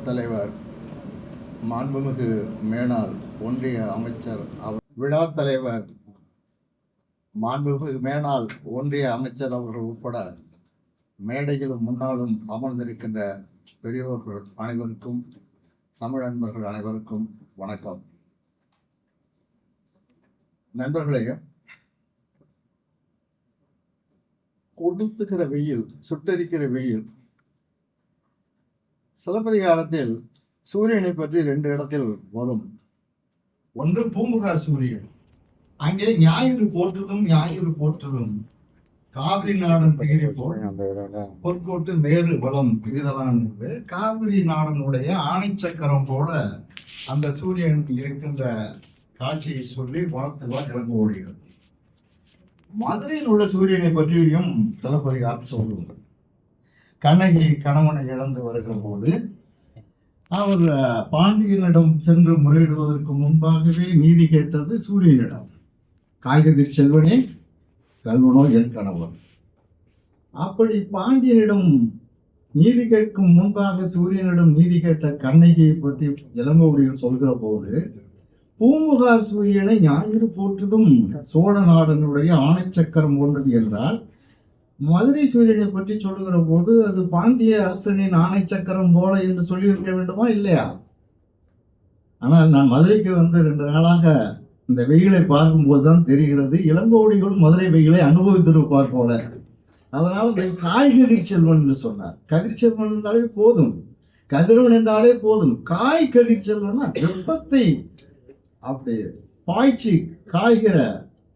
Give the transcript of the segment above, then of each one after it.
தலைவர் மாண்புமிகு மேனாள் ஒன்றிய அமைச்சர் விழா தலைவர் மாண்புமிகு மேனாள் ஒன்றிய அமைச்சர் அவர்கள் உட்பட மேடையிலும் முன்னாலும் அமர்ந்திருக்கின்ற பெரியோர்கள் அனைவருக்கும், தமிழ் நண்பர்கள் அனைவருக்கும் வணக்கம். நண்பர்களே, கொளுத்துகிற வெயில், சுட்டரிக்கிற வெயில். சிலப்பதிகாரத்தில் சூரியனை பற்றி 2 இடத்தில் வரும். ஒன்று பூம்புகார் சூரியன். அங்கே ஞாயிறு போற்றுதும் காவிரி நாடன் திகிரிப்போர் பொற்கோட்டு மேறு வளம் திரிதலான் என்று காவிரி நாடனுடைய ஆணைச்சக்கரம் போல அந்த சூரியன் இருக்கின்ற காட்சியை சொல்லி வாழ்த்துவார் இளங்கோடிகள். மதுரையில் உள்ள சூரியனை பற்றியும் சிலப்பதிகாரம் சொல்லுங்கள். கண்ணகி கணவனை இழந்து வருகிற போது அவர் பாண்டியனிடம் சென்று முறையிடுவதற்கு முன்பாகவே நீதி கேட்டது சூரியனிடம். காய்கதிர் செல்வனே, கல்வனோ என் கணவன். அப்படி பாண்டியனிடம் நீதி கேட்கும் முன்பாக சூரியனிடம் நீதி கேட்ட கண்ணகியை பற்றி இளங்கோடிகள் சொல்கிற போது, பூம்புகார் சூரியனை ஞாயிறு போற்றுதும் சோழ நாடனுடைய ஆணைச்சக்கரம் போன்றது என்றால், மதுரை சூரியனை பற்றி சொல்லுகிற போது அது பாண்டிய அரசனின் ஆணைச்சக்கரம் போல என்று சொல்லியிருக்க வேண்டுமா இல்லையா? ஆனால் நான் மதுரைக்கு வந்து 2 நாளாக இந்த வெயிலை பார்க்கும்போது தான் தெரிகிறது, இளங்கோடிகளும் மதுரை வெயிலை அனுபவித்திருப்பார் போல. அதனால் காய்கதிர் செல்வன் என்று சொன்னார். கதிர் செல்வன் என்றாலே போதும், கதிரவன் என்றாலே போதும். கதிர் செல்வன் வெப்பத்தை அப்படி பாய்ச்சி காய்கிற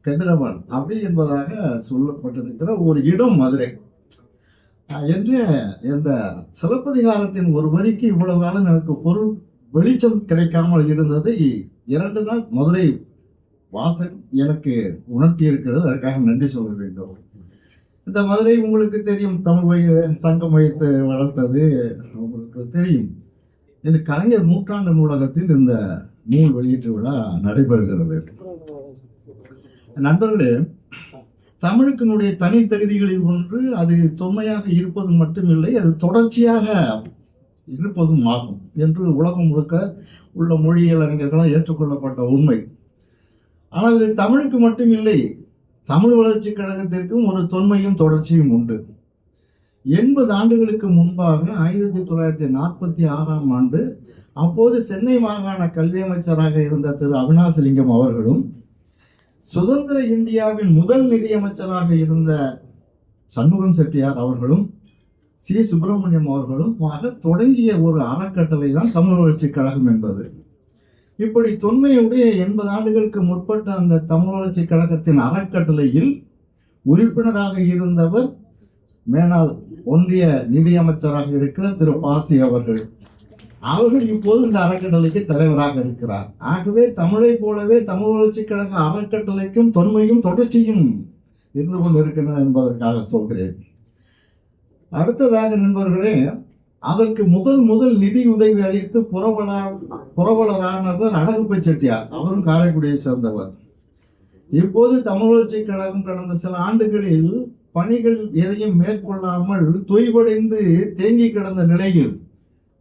கதிரவன் அப்படி என்பதாக சொல்லப்பட்டிருக்கிற ஒரு இடம் மதுரை என்று. இந்த சிலப்பதிகாரத்தின் ஒரு வரிக்கு இவ்வளவு காலம் எனக்கு பொருள் வெளிச்சம் கிடைக்காமல் இருந்தது 2 நாள் மதுரை வாசல் எனக்கு உணர்த்தி இருக்கிறது. அதற்காக நன்றி சொல்ல வேண்டும். இந்த மதுரை உங்களுக்கு தெரியும், தமிழ் சங்கம் வைத்து வளர்த்தது உங்களுக்கு தெரியும். இந்த கலைஞர் நூற்றாண்டு நூலகத்தில் இந்த நூல் வெளியீட்டு விழா நடைபெறுகிறது. நண்பர்களே, தமிழுக்கினுடைய தனி தகுதிகளில் ஒன்று அது தொன்மையாக இருப்பது மட்டுமில்லை, அது தொடர்ச்சியாக இருப்பதும் ஆகும் என்று உலகம் முழுக்க உள்ள மொழியியல் அறிஞர்களால் ஏற்றுக்கொள்ளப்பட்ட உண்மை. ஆனால் இது தமிழுக்கு மட்டுமில்லை, தமிழ் வளர்ச்சி கழகத்திற்கும் ஒரு தொன்மையும் தொடர்ச்சியும் உண்டு. 80 ஆண்டுகளுக்கு முன்பாக 1946ஆம் ஆண்டு அப்போது சென்னை மாகாண கல்வி அமைச்சராக இருந்த திரு அவினாசிலிங்கம் அவர்களும், சுதந்திர இந்தியாவின் முதல் நிதியமைச்சராக இருந்த சண்முகம் செட்டியார் அவர்களும், சி சுப்பிரமணியம் அவர்களும் தொடங்கிய ஒரு அறக்கட்டளை தான் தமிழ் வளர்ச்சி கழகம் என்பது. இப்படி தொன்மையுடைய 80 ஆண்டுகளுக்கு முற்பட்ட அந்த தமிழ் வளர்ச்சி கழகத்தின் அறக்கட்டளையில் உறுப்பினராக இருந்தவர் மேனாள் ஒன்றிய நிதியமைச்சராக இருக்கிற திரு பாசி அவர்கள். அவர்கள் இப்போது இந்த அறக்கட்டளைக்கு தலைவராக இருக்கிறார். ஆகவே தமிழை போலவே தமிழ் வளர்ச்சி கழக அறக்கட்டளைக்கும் தொன்மையும் தொடர்ச்சியும் இருந்து கொண்டிருக்கின்றன என்பதற்காக சொல்கிறேன். அடுத்ததாக நண்பர்களே, அதற்கு முதல் நிதி உதவி அளித்து புரவலரானவர் அழகுப்பை செட்டியார். அவரும் காரைக்குடியை சேர்ந்தவர். இப்போது தமிழ் வளர்ச்சி கழகம் கடந்த சில ஆண்டுகளில் பணிகள் எதையும் மேற்கொள்ளாமல் தொய்வடைந்து தேங்கி கிடந்த நிலையில்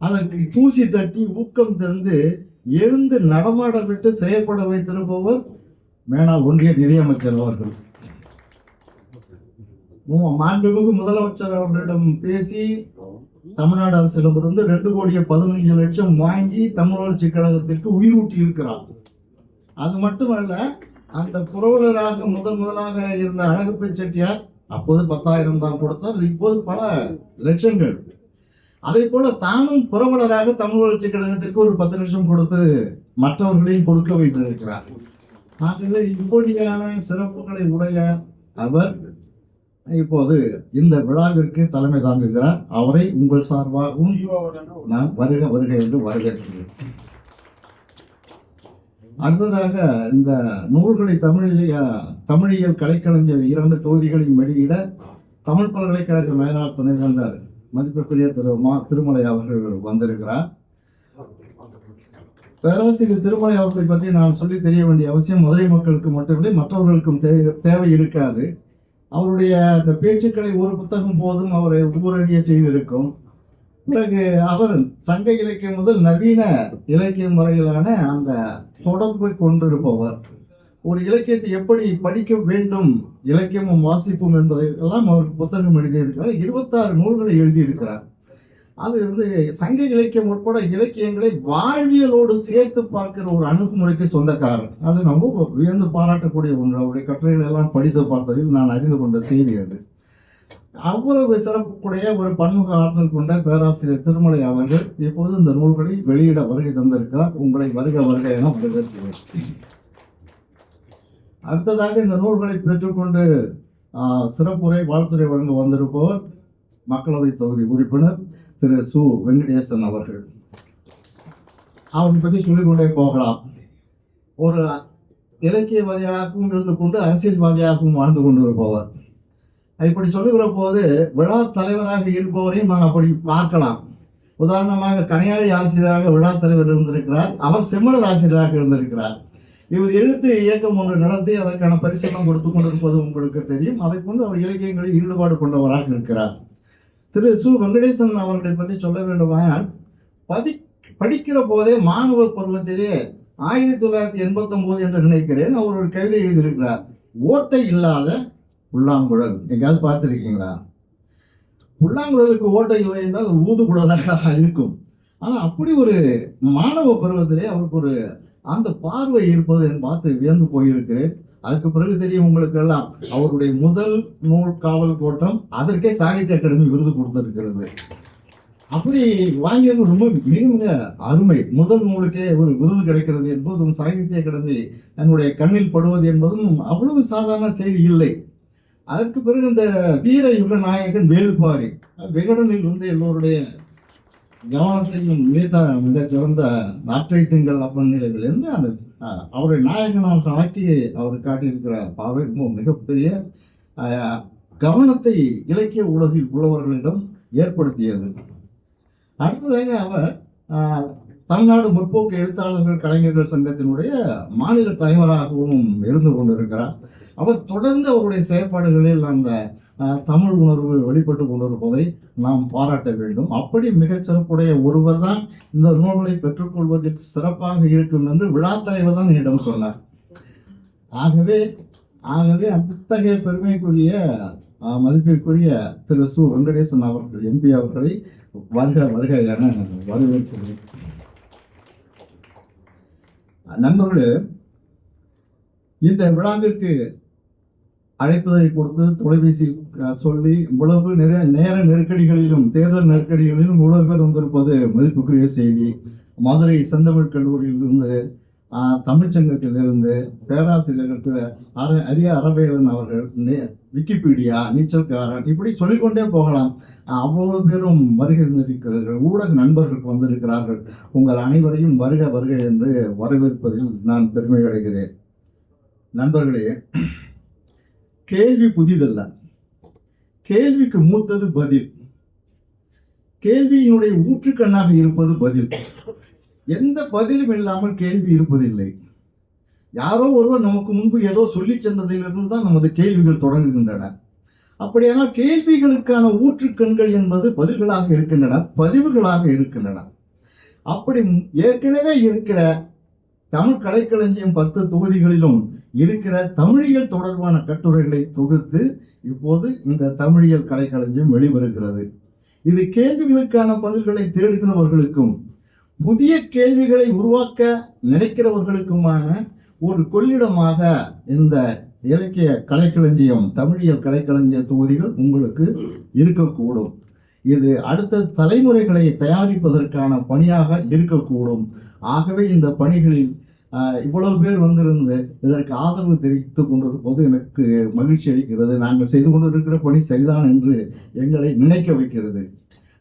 அதற்கு தூசி தட்டி ஊக்கம் தந்து எழுந்து நடமாட விட்டு செயல்பட வைத்திருப்பவர் மேனாள் ஒன்றிய நிதியமைச்சர் அவர்கள். மாண்புமிகு முதலமைச்சர் அவர்களிடம் பேசி தமிழ்நாடு அரசிடமிருந்து 2,15,00,000 வாங்கி தமிழ் வளர்ச்சி கழகத்திற்கு உயிரூட்டி இருக்கிறார். அது மட்டுமல்ல, அந்த புரவலராக முதலாக இருந்த அழகுப்பை செட்டியார் அப்போது 10,000 தான் கொடுத்தார். இப்போது பல லட்சங்கள். அதே போல தானும் புரவலராக தமிழ் வளர்ச்சி கழகத்திற்கு ஒரு 10 லட்சம் கொடுத்து மற்றவர்களையும் கொடுக்க வைத்திருக்கிறார். ஆகவே இப்படியான சிறப்புகளை உடைய அவர் இப்போது இந்த விழாவிற்கு தலைமை தாங்குகிறார். அவரை உங்கள் சார்பாகவும் நான் வருக வருக என்று வரவேற்கிறேன். அடுத்ததாக இந்த நூல்களை தமிழியல் கலைக்கலைஞர் 2 தொகுதிகளையும் வெளியிட தமிழ் பல்கலைக்கழக மேலாள் துணைவேந்தர் மதிப்புக்குரிய திரு திருமலை அவர்கள் வந்திருக்கிறார். பேராசிரியர் திருமலை அவர்களை பற்றி நான் சொல்லி தெரிய வேண்டிய அவசியம் மதுரை மக்களுக்கு மட்டுமில்லை, மற்றவர்களுக்கும் தேவை இருக்காது. அவருடைய அந்த பேச்சுக்களை ஒரு புத்தகம் போதும் அவரை ஊரறிய செய்திருக்கும். பிறகு அவர் சங்க இலக்கியம் முதல் நவீன இலக்கியம் வரையிலான அந்த தொடர்பை கொண்டிருப்பவர். ஒரு இலக்கியத்தை எப்படி படிக்க வேண்டும், இலக்கியமும் வாசிப்பும் என்பதை எல்லாம் அவர் புத்தகம் எழுதியிருக்கிறார். 26 நூல்களை எழுதியிருக்கிறார். அது சங்க இலக்கியம் உட்பட இலக்கியங்களை வாழ்வியலோடு சேர்த்து பார்க்கிற ஒரு அணுகுமுறைக்கு சொந்தக்காரர். அது நம்ம வியந்து பாராட்டக்கூடிய ஒன்று. அவருடைய கட்டுரைகள் எல்லாம் படித்து பார்த்ததில் நான் அறிந்து கொண்ட செய்தி அது. அவ்வளவு சிறப்புக்குடைய ஒரு பன்முக ஆற்றல் கொண்ட பேராசிரியர் திருமலை அவர்கள் இப்போது இந்த நூல்களை வெளியிட வருகை தந்திருக்கிறார். உங்களை வருக வருக என வரவேற்கிறேன். அடுத்ததாக இந்த நூல்களை பெற்றுக்கொண்டு சிறப்புரை வாழ்த்துறை வழங்க வந்திருப்பவர் மக்களவை தொகுதி உறுப்பினர் திரு சு வெங்கடேசன் அவர்கள். அவரை பற்றி சொல்லிக்கொண்டே போகலாம். ஒரு இலக்கியவாதியாகவும் இருந்து கொண்டு அரசியல்வாதியாகவும் வாழ்ந்து கொண்டிருப்பவர். இப்படி சொல்லுகிற போது விழா தலைவராக இருப்பவரையும் நாம் அப்படி பார்க்கலாம். உதாரணமாக கனையாழி ஆசிரியராக விழா தலைவர் இருந்திருக்கிறார். அவர் செம்மலர் ஆசிரியராக இருந்திருக்கிறார். இவர் எழுத்து இயக்கம் ஒன்று நடத்தி அதற்கான பரிசீலனம் கொடுத்து கொண்டிருப்பது உங்களுக்கு தெரியும். அதை கொண்டு அவர் இலக்கியங்களில் ஈடுபாடு கொண்டவராக இருக்கிறார். திரு சு வெங்கடேசன் அவர்களை பற்றி சொல்ல வேண்டுமானால் படிக்கிற போதே மாணவ பருவத்திலே 1989 என்று நினைக்கிறேன் அவர் ஒரு கவிதை எழுதியிருக்கிறார். ஓட்டை இல்லாத புல்லாங்குழல். எங்கேயாவது பார்த்துருக்கீங்களா? புல்லாங்குழலுக்கு ஓட்டை இல்லை என்றால் அது ஊதுகுழலாக இருக்கும். ஆனால் அப்படி ஒரு மாணவ பருவத்திலே அவருக்கு ஒரு அந்த பார்வை இருப்பது பார்த்து வியந்து போயிருக்கிறேன். அதுக்கு பிறகு தெரியும் உங்களுக்கு எல்லாம் அவருடைய முதல் நூல் காவல் கோட்டம் அதற்கே சாகித்ய அகாடமி விருது கொடுத்திருக்கிறது. அப்படி வாங்கியது ரொம்ப மிக மிக அருமை. முதல் நூலுக்கே ஒரு விருது கிடைக்கிறது என்பதும் சாகித்ய அகாடமி என்னுடைய கண்ணில் படுவது என்பதும் அவ்வளவு சாதாரண செய்தி இல்லை. அதற்கு பிறகு இந்த வீர யுக நாயகன் வேல்பாரி விகடனில் எல்லோருடைய கவனத்தையும் மிக சிறந்த நாற்றை திங்கள் அப்பநிலைகளிலிருந்து அந்த அவருடைய நாயகனாக ஆக்கி அவர் காட்டியிருக்கிற பார்வை மிகப்பெரிய கவனத்தை இலக்கிய உலகில் உள்ளவர்களிடம் ஏற்படுத்தியது. அடுத்ததாக அவர் தமிழ்நாடு முற்போக்கு எழுத்தாளர்கள் கலைஞர்கள் சங்கத்தினுடைய மாநில தலைவராகவும் இருந்து கொண்டிருக்கிறார். அவர் தொடர்ந்து அவருடைய செயற்பாடுகளில் அந்த தமிழ் உணர்வு வெளிப்பட்டு கொண்டிருப்பதை நாம் பாராட்ட வேண்டும். அப்படி மிகச் சிறப்புடைய ஒருவர் தான் இந்த நூல்களை பெற்றுக்கொள்வதில் சிறப்பாக இருக்கும் என்று விழா தலைவர் தான் என்னிடம் சொன்னார். ஆகவே அத்தகைய பெருமைக்குரிய மதிப்பிற்குரிய திரு சு வெங்கடேசன் அவர்கள் எம்பி அவர்களை வருக வருக என வரவேற்கிறேன். நண்பர்களே, இந்த விழாவிற்கு அழைப்பதை கொடுத்து தொலைபேசி சொல்லி இவ்வளவு நேர நெருக்கடிகளிலும் தேர்தல் நெருக்கடிகளிலும் இவ்வளவு பேர் வந்திருப்பது மதிப்புக்குரிய செய்தி. மதுரை செந்தமிழ் கல்லூரியிலிருந்து தமிழ்ச்சங்கத்திலிருந்து பேராசிரியர்கள் திரு அரிய அரவேலன் அவர்கள், விக்கிபீடியா, நீச்சல்காரன், இப்படி சொல்லிக்கொண்டே போகலாம். அவ்வளவு பேரும் வருகை இருந்திருக்கிறார்கள். ஊடக நண்பர்கள் வந்திருக்கிறார்கள். உங்கள் அனைவரையும் வருக வருக என்று வரவேற்பதில் நான் பெருமை அடைகிறேன். நண்பர்களே, கேள்வி புதிதல்ல, கேள்விக்கு மூத்தது பதில். கேள்வியினுடைய ஊற்றுக்கண்ணாக இருப்பது பதில். எந்த பதிலும் இல்லாமல் கேள்வி இருப்பதில்லை. யாரோ ஒருவர் நமக்கு முன்பு ஏதோ சொல்லி சென்றதிலிருந்து தான் நமது கேள்விகள் தொடங்குகின்றன. அப்படியானால் கேள்விகளுக்கான ஊற்றுக்கண்கள் என்பது பதில்களாக இருக்கின்றன, பதிவுகளாக இருக்கின்றன. அப்படி ஏற்கனவே இருக்கிற தமிழ் கலைக்களஞ்சியம் 10 தொகுதிகளிலும் இருக்கிற தமிழியல் தொடர்பான கட்டுரைகளை தொகுத்து இப்போது இந்த தமிழியல் கலைக்களஞ்சியம் வெளிவருகிறது. இது கேள்விகளுக்கான பதில்களை தேடுகிறவர்களுக்கும் புதிய கேள்விகளை உருவாக்க நினைக்கிறவர்களுக்குமான ஒரு கொள்ளிடமாக இந்த இலக்கிய கலைக்களஞ்சியம், தமிழியல் கலைக்களஞ்சிய தொகுதிகள் உங்களுக்கு இருக்கக்கூடும். இது அடுத்த தலைமுறைகளை தயாரிப்பதற்கான பணியாக இருக்கக்கூடும். ஆகவே இந்த பணிகளில் இவ்வளவு பேர் வந்திருந்து இதற்கு ஆதரவு தெரிவித்து கொண்டிருப்பது எனக்கு மகிழ்ச்சி அளிக்கிறது. நாங்கள் செய்து கொண்டிருக்கிற பணி சரிதான் என்று எங்களை நினைக்க வைக்கிறது.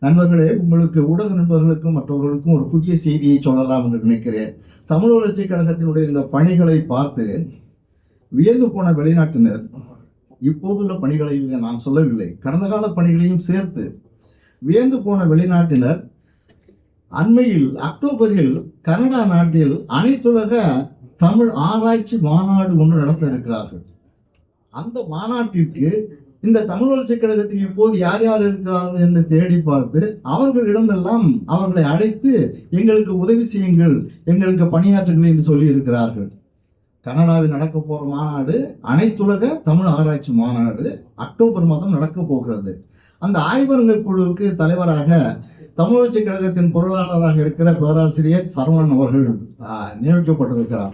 நண்பர்களே, உங்களுக்கு ஊடக நண்பர்களுக்கும் மற்றவர்களுக்கும் ஒரு புதிய செய்தியை சொல்லலாம் என்று நினைக்கிறேன். தமிழ் வளர்ச்சி கழகத்தினுடைய இந்த பணிகளை பார்த்து வியந்து போன வெளிநாட்டினர், இப்போதுள்ள பணிகளை நான் சொல்லவில்லை, கடந்த கால பணிகளையும் சேர்த்து வியந்து போன வெளிநாட்டினர் அண்மையில் அக்டோபரில் கனடா நாட்டில் அனைத்துலக தமிழ் ஆராய்ச்சி மாநாடு ஒன்று நடத்த இருக்கிறார்கள். அந்த மாநாட்டிற்கு இந்த தமிழ் வளர்ச்சி கழகத்தில் இப்போது யார் யார் இருக்கிறார்கள் என்று தேடி பார்த்து அவர்களிடமெல்லாம் அவர்களை அழைத்து எங்களுக்கு உதவி செய்யுங்கள், எங்களுக்கு பணியாற்றுங்கள் என்று சொல்லி இருக்கிறார்கள். கனடாவில் நடக்க போற மாநாடு அனைத்துலக தமிழ் ஆராய்ச்சி மாநாடு அக்டோபர் மாதம் நடக்க போகிறது. அந்த ஆய்வரங்க குழுவுக்கு தலைவராக தமிழ் வளர்ச்சி கழகத்தின் பொருளாளராக இருக்கிற பேராசிரியர் சரவணன் அவர்கள் நியமிக்கப்பட்டிருக்கிறார்.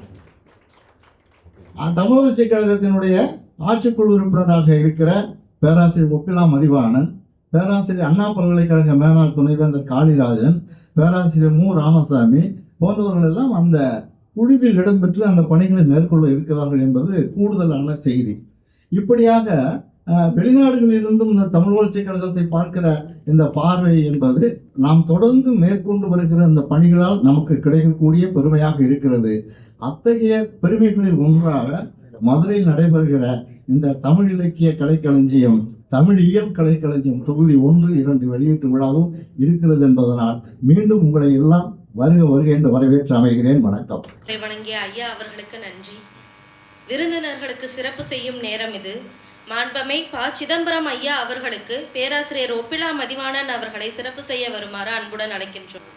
தமிழ் வளர்ச்சி கழகத்தினுடைய ஆட்சிக்குழு உறுப்பினராக இருக்கிற பேராசிரியர் ஒப்பிலா மதிவாணன், பேராசிரியர் அண்ணா பல்கலைக்கழக மேலாள் துணைவேந்தர் காளிராஜன், பேராசிரியர் மு ராமசாமி போன்றவர்கள் எல்லாம் அந்த குழுவில் இடம்பெற்று அந்த பணிகளை மேற்கொள்ள இருக்கிறார்கள் என்பது கூடுதலான செய்தி. இப்படியாக வெளிநாடுகளிலிருந்தும் இந்த தமிழ் வளர்ச்சி கழகத்தை பார்க்கிற இந்த பார்வை என்பது நாம் தொடர்ந்து மேற்கொண்டு வருகிற இந்த பணிகளால் நமக்கு கிடைக்கக்கூடிய பெருமையாக இருக்கிறது. அத்தகைய பெருமைகளில் ஒன்றாக மதுரையில் நடைபெறுகிற இந்த தமிழ் இலக்கிய கலைக்களஞ்சியம், தமிழ் இயல் கலைக்களஞ்சியம் தொகுதி 1, 2 வெளியீட்டு விழாவும் இருக்கிறது என்பதனால் மீண்டும் உங்களை எல்லாம் வருக வருக என்று வரவேற்று அமைகிறேன். வணக்கம். வணங்கிய ஐயா அவர்களுக்கு நன்றி. விருந்தினர்களுக்கு சிறப்பு செய்யும் நேரம் இது. மாண்பமை ப. சிதம்பரம் ஐயா அவர்களுக்கு பேராசிரியர் ஒப்பிலா மதிவாணன் அவர்களை சிறப்பு செய்ய வருமாறு அன்புடன் அழைக்கின்றோம்.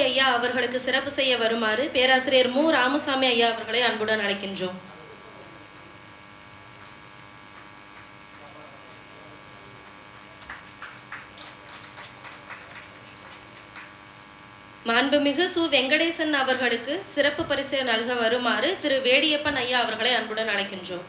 ஐயா அவர்களுக்கு சிறப்பு செய்ய வருமாறு பேராசிரியர் மு ராமசாமி ஐயா அவர்களை அன்புடன் அழைக்கின்றோம். மாண்புமிகு சு. வெங்கடேசன் அவர்களுக்கு சிறப்பு பரிசு நல்க வருமாறு திரு வேடியப்பன் ஐயா அவர்களை அன்புடன் அழைக்கின்றோம்.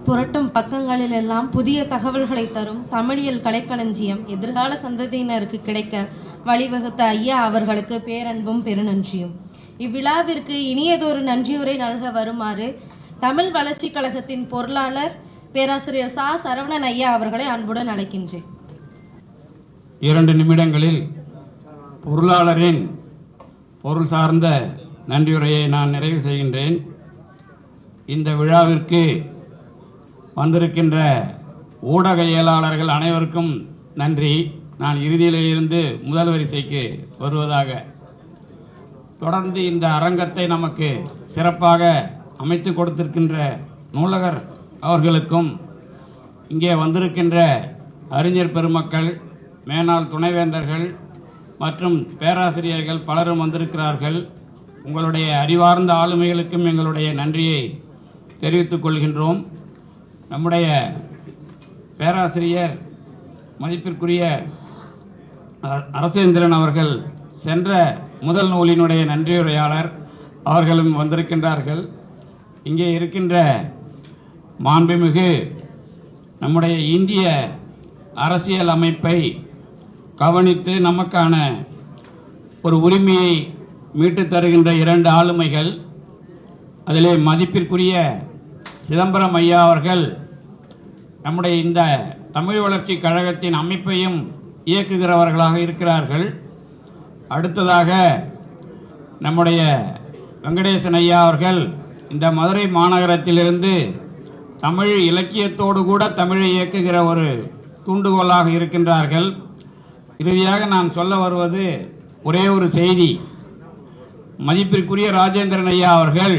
புரட்டும் பக்கங்களில் எல்லாம் புதிய தகவல்களை தரும் தமிழியல் கலைக்களஞ்சியம் எதிர்கால சந்ததியினருக்கு கிடைக்க வழிவகுத்த ஐயா அவர்களுக்கு பேரன்பும் பெருநன்றியும். இவ்விழாவிற்கு இனியதொரு நன்றியுரை நல்க வருமாறு தமிழ் வளர்ச்சி கழகத்தின் பொருளாளர் பேராசிரியர் சா. சரவணன் ஐயா அவர்களை அன்புடன் அழைக்கின்றேன். 2 நிமிடங்களில் பொருளாளரின் பொருள் சார்ந்த நன்றியுரையை நான் நிறைவு செய்கின்றேன். இந்த விழாவிற்கு வந்திருக்கின்ற ஊடகவியலாளர்கள் அனைவருக்கும் நன்றி. நான் இறுதியிலிருந்து முதல் வரிசைக்கு வருவதாக தொடர்ந்து இந்த அரங்கத்தை நமக்கு சிறப்பாக அமைத்து கொடுத்திருக்கின்ற நூலகர் அவர்களுக்கும், இங்கே வந்திருக்கின்ற அறிஞர் பெருமக்கள், மேனாள் துணைவேந்தர்கள் மற்றும் பேராசிரியர்கள் பலரும் வந்திருக்கிறார்கள். உங்களுடைய அறிவார்ந்த ஆளுமைகளுக்கும் எங்களுடைய நன்றியை தெரிவித்துக் கொள்கின்றோம். நம்முடைய பேராசிரியர் மதிப்பிற்குரிய அரசேந்திரன் அவர்கள் சென்ற முதல் நூலினுடைய நன்றியுரையாளர் அவர்களும் வந்திருக்கின்றார்கள். இங்கே இருக்கின்ற மாண்புமிகு நம்முடைய இந்திய அரசியல் அமைப்பை கவனித்து நமக்கான ஒரு உரிமையை மீட்டு தருகின்ற 2 ஆளுமைகள், அதிலே மதிப்பிற்குரிய சிதம்பரம் ஐயா அவர்கள் நம்முடைய இந்த தமிழ் வளர்ச்சி கழகத்தின் அமைப்பையும் இயக்குகிறவர்களாக இருக்கிறார்கள். அடுத்ததாக நம்முடைய வெங்கடேசன் ஐயா அவர்கள் இந்த மதுரை மாநகரத்திலிருந்து தமிழ் இலக்கியத்தோடு கூட தமிழை இயக்குகிற ஒரு தூண்டுகோலாக இருக்கின்றார்கள். இறுதியாக நான் சொல்ல வருவது ஒரே ஒரு செய்தி. மதிப்பிற்குரிய ராஜேந்திரன் ஐயா அவர்கள்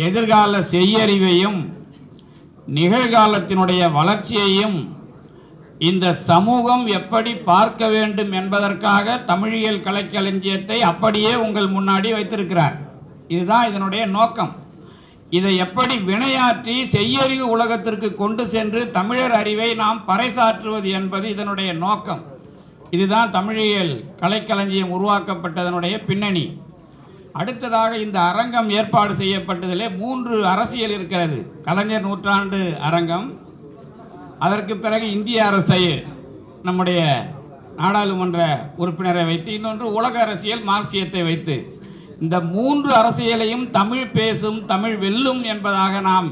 எதிர்கால செய்யறிவையும் நிகழ்காலத்தினுடைய வளர்ச்சியையும் இந்த சமூகம் எப்படி பார்க்க வேண்டும் என்பதற்காக தமிழியல் கலைக்களஞ்சியத்தை அப்படியே உங்கள் முன்னாடி வைத்திருக்கிறார். இதுதான் இதனுடைய நோக்கம். இதை எப்படி வினையாற்றி செய்யறிவு உலகத்திற்கு கொண்டு சென்று தமிழர் அறிவை நாம் பறைசாற்றுவது என்பது இதனுடைய நோக்கம். இதுதான் தமிழியல் கலைக்களஞ்சியம் உருவாக்கப்பட்டதனுடைய பின்னணி. அடுத்ததாக இந்த அரங்கம் ஏற்பாடு செய்யப்பட்டதிலே 3 அரசியல் இருக்கிறது. கலைஞர் நூற்றாண்டு அரங்கம், அதற்கு பிறகு இந்திய அரசை நம்முடைய நாடாளுமன்ற உறுப்பினரை வைத்து, இன்னொன்று உலக அரசியல் மார்க்சியத்தை வைத்து, இந்த 3 அரசியலையும் தமிழ் பேசும், தமிழ் வெல்லும் என்பதாக நாம்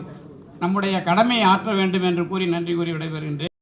நம்முடைய கடமை ஆற்ற வேண்டும் என்று கூறி நன்றி கூறி விடைபெறுகின்றேன்.